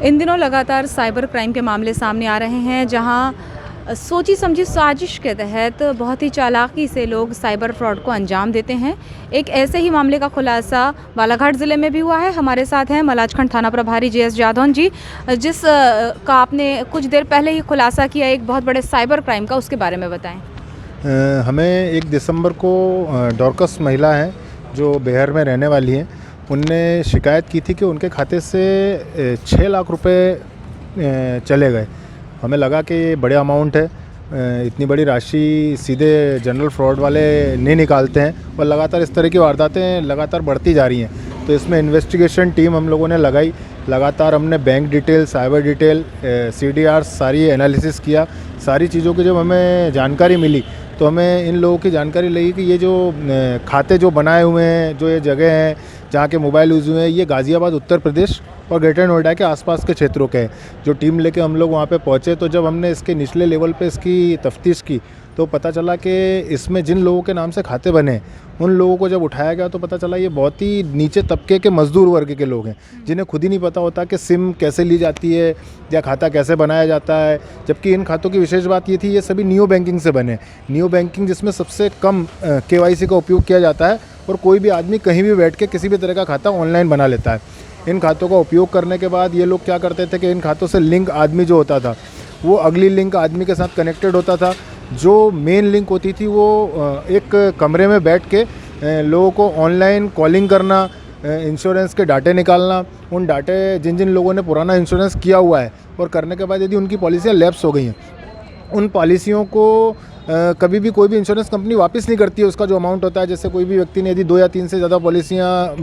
इन दिनों लगातार cyber crime के मामले सामने आ रहे हैं, जहां सोची समझी साजिश के तहत बहुत ही चालाकी से लोग साइबर फ्रॉड को अंजाम देते हैं। एक ऐसे ही मामले का खुलासा बालाघाट ज़िले में भी हुआ है। हमारे साथ हैं मलाजखंड थाना प्रभारी JS जाधवन जी, जिस का आपने कुछ देर पहले ही खुलासा किया एक बहुत बड़े साइबर क्राइम का, उसके बारे में बताएं। हमें 1 दिसंबर को डॉर्कस महिला हैं जो बिहार में रहने वाली हैं, उनने शिकायत की थी कि उनके खाते से 6 लाख रुपए चले गए। हमें लगा कि ये बड़े अमाउंट है, इतनी बड़ी राशि सीधे जनरल फ्रॉड वाले नहीं निकालते हैं और लगातार इस तरह की वारदातें लगातार बढ़ती जा रही हैं। तो इसमें इन्वेस्टिगेशन टीम हम लोगों ने लगाई। लगातार हमने bank detail, cyber detail, CDR सारी एनालिसिस किया। सारी चीज़ों की जब हमें जानकारी मिली तो हमें इन लोगों की जानकारी लगी कि ये जो खाते जो बनाए हुए हैं, जो ये जगह हैं जहाँ के मोबाइल यूज़ हुए हैं, ये गाज़ियाबाद उत्तर प्रदेश और ग्रेटर नोएडा के आसपास के क्षेत्रों के हैं। जो टीम लेके हम लोग वहाँ पे पहुँचे तो जब हमने इसके निचले लेवल पे इसकी तफ्तीश की तो पता चला कि इसमें जिन लोगों के नाम से खाते बने उन लोगों को जब उठाया गया तो पता चला ये बहुत ही नीचे तबके के मजदूर वर्ग के लोग हैं, जिन्हें खुद ही नहीं पता होता कि सिम कैसे ली जाती है या खाता कैसे बनाया जाता है। जबकि इन खातों की विशेष बात ये थी, ये सभी नियो बैंकिंग से बने। नियो बैंकिंग जिसमें सबसे कम KYC का उपयोग किया जाता है और कोई भी आदमी कहीं भी बैठ के किसी भी तरह का खाता ऑनलाइन बना लेता है। इन खातों का उपयोग करने के बाद ये लोग क्या करते थे कि इन खातों से लिंक आदमी जो होता था वो अगली लिंक आदमी के साथ कनेक्टेड होता था। जो मेन लिंक होती थी वो एक कमरे में बैठ के लोगों को ऑनलाइन कॉलिंग करना, इंश्योरेंस के डाटे निकालना, उन डाटे जिन जिन लोगों ने पुराना इंश्योरेंस किया हुआ है और करने के बाद यदि उनकी पॉलिसियाँ लैप्स हो गई हैं, उन पॉलिसियों को कभी भी कोई भी इंश्योरेंस कंपनी वापस नहीं करती है उसका जो अमाउंट होता है। जैसे कोई भी व्यक्ति ने यदि 2 या 3 से ज़्यादा पॉलिसियाँ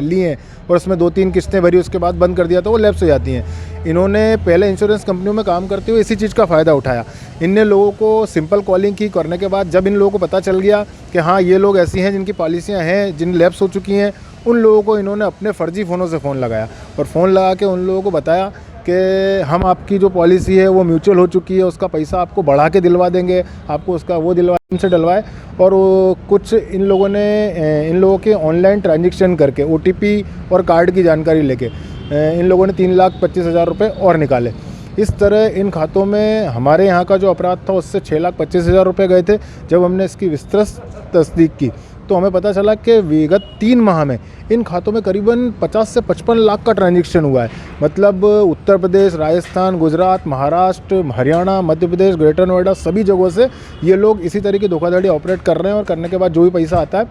ली हैं और उसमें 2-3 किस्तें भरी उसके बाद बंद कर दिया तो वो लैप्स हो जाती हैं। इन्होंने पहले इंश्योरेंस कंपनियों में काम करते हुए इसी चीज़ का फ़ायदा उठाया। इनने लोगों को सिंपल कॉलिंग की, करने के बाद जब इन लोगों को पता चल गया कि हाँ ये लोग ऐसी हैं जिनकी पॉलिसियाँ हैं, जिन लैप्स हो चुकी हैं, उन लोगों को इन्होंने अपने फ़र्जी फ़ोनों से फ़ोन लगाया और फ़ोन लगा के उन लोगों को बताया कि हम आपकी जो पॉलिसी है वो म्यूचुअल हो चुकी है, उसका पैसा आपको बढ़ा के दिलवा देंगे, आपको उसका वो दिलवा से डलवाए। और वो कुछ इन लोगों ने इन लोगों के ऑनलाइन ट्रांजेक्शन करके OTP और कार्ड की जानकारी लेके इन लोगों ने 3,25,000 रुपये और निकाले। इस तरह इन खातों में हमारे यहाँ का जो अपराध था उससे 6,25,000 रुपये गए थे। जब हमने इसकी विस्तृत तस्दीक की तो हमें पता चला कि विगत 3 माह में इन खातों में करीबन 50 से 55 लाख का ट्रांजैक्शन हुआ है। मतलब उत्तर प्रदेश, राजस्थान, गुजरात, महाराष्ट्र, हरियाणा, मध्य प्रदेश, ग्रेटर नोएडा सभी जगहों से ये लोग इसी तरह की धोखाधड़ी ऑपरेट कर रहे हैं और करने के बाद जो भी पैसा आता है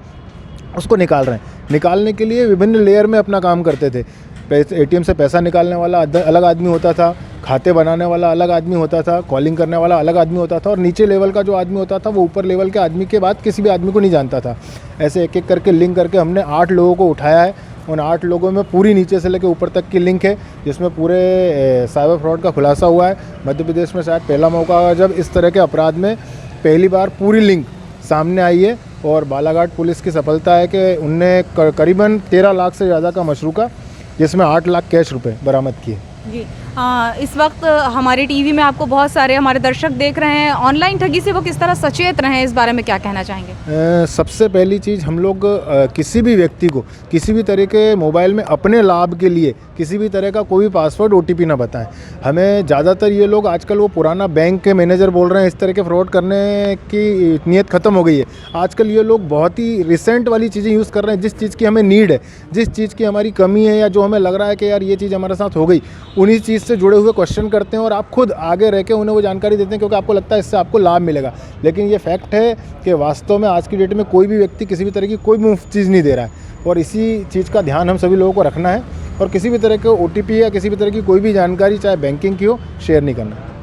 उसको निकाल रहे हैं। निकालने के लिए विभिन्न लेयर में अपना काम करते थे। ATM से पैसा निकालने वाला अलग आदमी होता था, खाते बनाने वाला अलग आदमी होता था, कॉलिंग करने वाला अलग आदमी होता था और नीचे लेवल का जो आदमी होता था वो ऊपर लेवल के आदमी के बाद किसी भी आदमी को नहीं जानता था। ऐसे एक एक करके लिंक करके हमने 8 लोगों को उठाया है। उन 8 लोगों में पूरी नीचे से लेकर ऊपर तक की लिंक है, जिसमें पूरे साइबर फ्रॉड का खुलासा हुआ है। मध्य प्रदेश में शायद पहला मौका जब इस तरह के अपराध में पहली बार पूरी लिंक सामने आई है और बालाघाट पुलिस की सफलता है कि उनने करीबन 13 लाख से ज़्यादा का मशरूका, जिसमें 8 लाख कैश रुपए बरामद किए। जी, इस वक्त हमारे टीवी में आपको बहुत सारे हमारे दर्शक देख रहे हैं। ऑनलाइन ठगी से वो किस तरह सचेत रहें, इस बारे में क्या कहना चाहेंगे? सबसे पहली चीज़, हम लोग किसी भी व्यक्ति को किसी भी तरह के मोबाइल में अपने लाभ के लिए किसी भी तरह का कोई भी पासवर्ड OTP ना बताएं। हमें ज़्यादातर ये लोग आजकल वो पुराना बैंक के मैनेजर बोल रहे हैं, इस तरह के फ्रॉड करने की नीयत ख़त्म हो गई है। आजकल ये लोग बहुत ही रिसेंट वाली चीज़ें यूज़ कर रहे हैं। जिस चीज़ की हमें नीड है, जिस चीज़ की हमारी कमी है या जो हमें लग रहा है कि यार ये चीज़ हमारे साथ हो गई, उन्हीं चीज़ से जुड़े हुए क्वेश्चन करते हैं और आप खुद आगे रह के उन्हें वो जानकारी देते हैं क्योंकि आपको लगता है इससे आपको लाभ मिलेगा। लेकिन ये फैक्ट है कि वास्तव में आज की डेट में कोई भी व्यक्ति किसी भी तरह की कोई भी मुफ्त चीज़ नहीं दे रहा है और इसी चीज़ का ध्यान हम सभी लोगों को रखना है और किसी भी तरह के OTP या किसी भी तरह की कोई भी जानकारी चाहे बैंकिंग की हो शेयर नहीं करना।